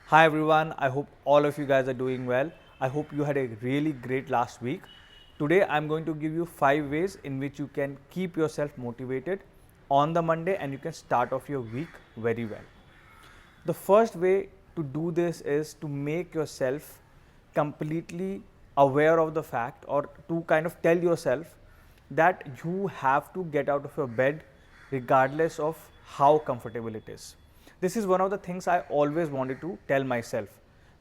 Hi everyone, I hope all of you guys are doing well. I hope you had a really great last week. Today I'm going to give you 5 ways in which you can keep yourself motivated on the Monday and you can start off your week very well. The first way to do this is to make yourself completely aware of the fact, or to kind of tell yourself that you have to get out of your bed regardless of how comfortable it is. This is one of the things I always wanted to tell myself,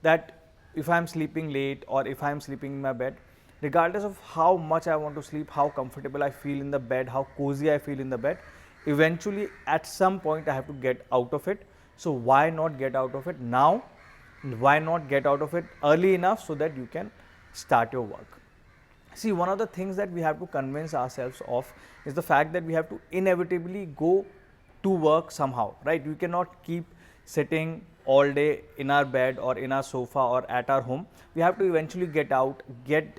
that if I'm sleeping late or if I'm sleeping in my bed, regardless of how much I want to sleep, how comfortable I feel in the bed, how cozy I feel in the bed, eventually at some point I have to get out of it. So why not get out of it now? Why not get out of it early enough so that you can start your work? See, one of the things that we have to convince ourselves of is the fact that we have to inevitably go to work somehow, right? We cannot keep sitting all day in our bed or in our sofa or at our home. We have to eventually get out, get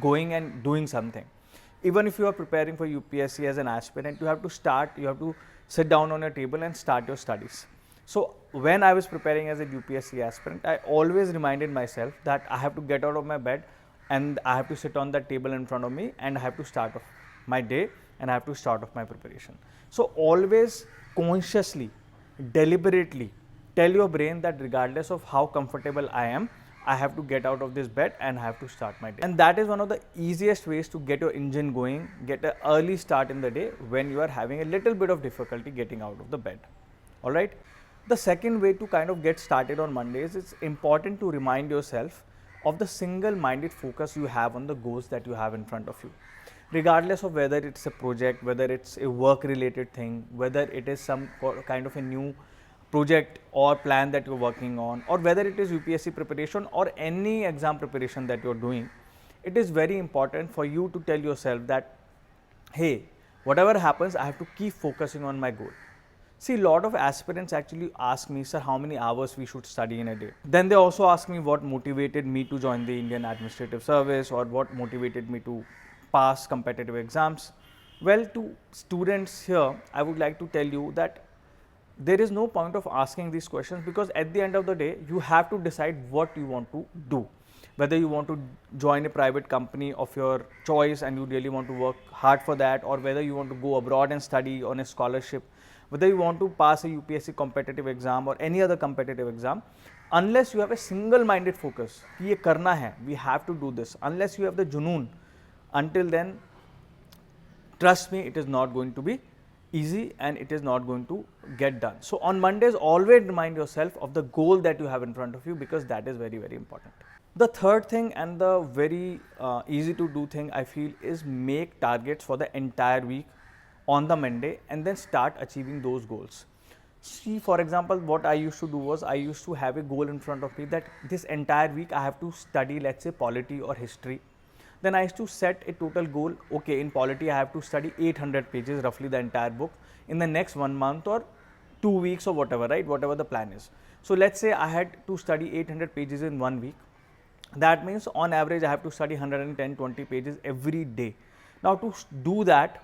going and doing something. Even if you are preparing for UPSC as an aspirant, you have to sit down on your table and start your studies. So when I was preparing as a UPSC aspirant, I always reminded myself that I have to get out of my bed and I have to sit on that table in front of me and I have to start off my day and I have to start off my preparation. So always consciously, deliberately tell your brain that regardless of how comfortable I am, I have to get out of this bed and I have to start my day. And that is one of the easiest ways to get your engine going, get an early start in the day when you are having a little bit of difficulty getting out of the bed. All right. The second way to kind of get started on Mondays, it's important to remind yourself of the single-minded focus you have on the goals that you have in front of you. Regardless of whether it's a project, whether it's a work-related thing, whether it is some kind of a new project or plan that you're working on, or whether it is UPSC preparation or any exam preparation that you're doing, it is very important for you to tell yourself that, hey, whatever happens, I have to keep focusing on my goal. See, a lot of aspirants actually ask me, sir, how many hours we should study in a day. Then they also ask me what motivated me to join the Indian Administrative Service or what motivated me to pass competitive exams. Well, to students here, I would like to tell you that there is no point of asking these questions, because at the end of the day, you have to decide what you want to do. Whether you want to join a private company of your choice and you really want to work hard for that, or whether you want to go abroad and study on a scholarship, whether you want to pass a UPSC competitive exam or any other competitive exam, unless you have a single-minded focus, कि ये करना है, we have to do this, unless you have the junoon, until then, trust me, it is not going to be easy and it is not going to get done. So on Mondays, always remind yourself of the goal that you have in front of you, because that is very, very important. The third thing and the very easy to do thing I feel is make targets for the entire week on the Monday and then start achieving those goals. See, for example, what I used to do was I used to have a goal in front of me that this entire week I have to study, let's say, polity or history. Then I used to set a total goal. Okay, in polity I have to study 800 pages, roughly the entire book, in the next 1 month or 2 weeks or whatever, right? Whatever the plan is. So let's say I had to study 800 pages in 1 week. That means on average I have to study 110-20 pages every day. Now to do that,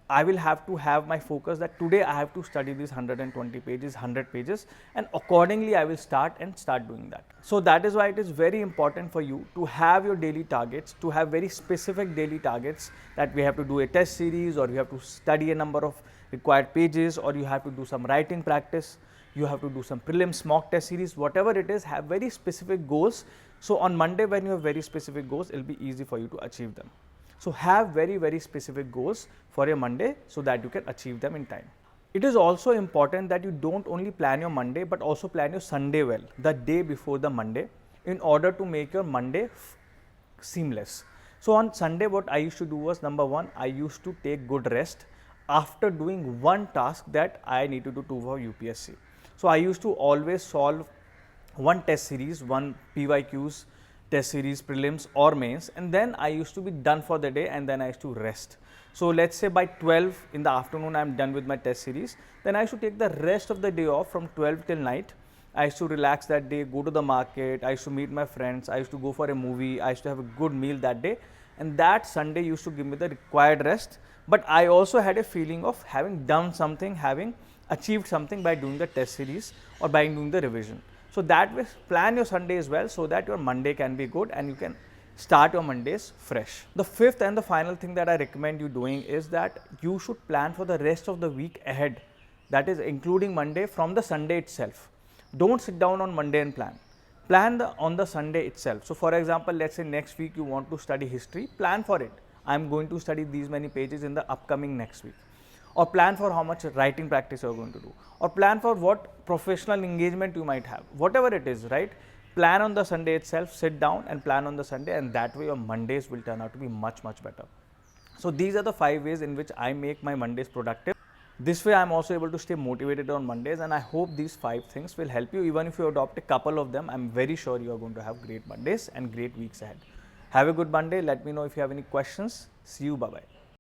I will have to have my focus that today I have to study these 120 pages, 100 pages, and accordingly I will start doing that. So that is why it is very important for you to have your daily targets, to have very specific daily targets, that we have to do a test series, or you have to study a number of required pages, or you have to do some writing practice, you have to do some prelims, mock test series, whatever it is, have very specific goals. So on Monday, when you have very specific goals, it will be easy for you to achieve them. So have very, very specific goals for your Monday so that you can achieve them in time. It is also important that you don't only plan your Monday but also plan your Sunday well, the day before the Monday, in order to make your Monday seamless. So on Sunday, what I used to do was, number one, I used to take good rest after doing one task that I need to do for UPSC. So I used to always solve one test series, one PYQs, test series, prelims or mains, and then I used to be done for the day and then I used to rest. So let's say by 12 in the afternoon I am done with my test series, then I used to take the rest of the day off from 12 till night. I used to relax that day, go to the market, I used to meet my friends, I used to go for a movie, I used to have a good meal that day, and that Sunday used to give me the required rest. But I also had a feeling of having done something, having achieved something by doing the test series or by doing the revision. So that way, plan your Sundays well so that your Monday can be good and you can start your Mondays fresh. The fifth and the final thing that I recommend you doing is that you should plan for the rest of the week ahead, that is including Monday from the Sunday itself. Don't sit down on Monday and plan. Plan on the Sunday itself. So for example, let's say next week you want to study history, plan for it. I'm going to study these many pages in the upcoming next week. Or plan for how much writing practice you're going to do, or plan for what professional engagement you might have, whatever it is, right? Plan on the Sunday itself, sit down and plan on the Sunday, and that way your Mondays will turn out to be much better. So these are the 5 ways in which I make my Mondays productive. This way I'm also able to stay motivated on Mondays, and I hope these 5 things will help you. Even if you adopt a couple of them, I'm very sure you are going to have great Mondays and great weeks ahead. Have a good Monday. Let me know if you have any questions. See you. Bye bye.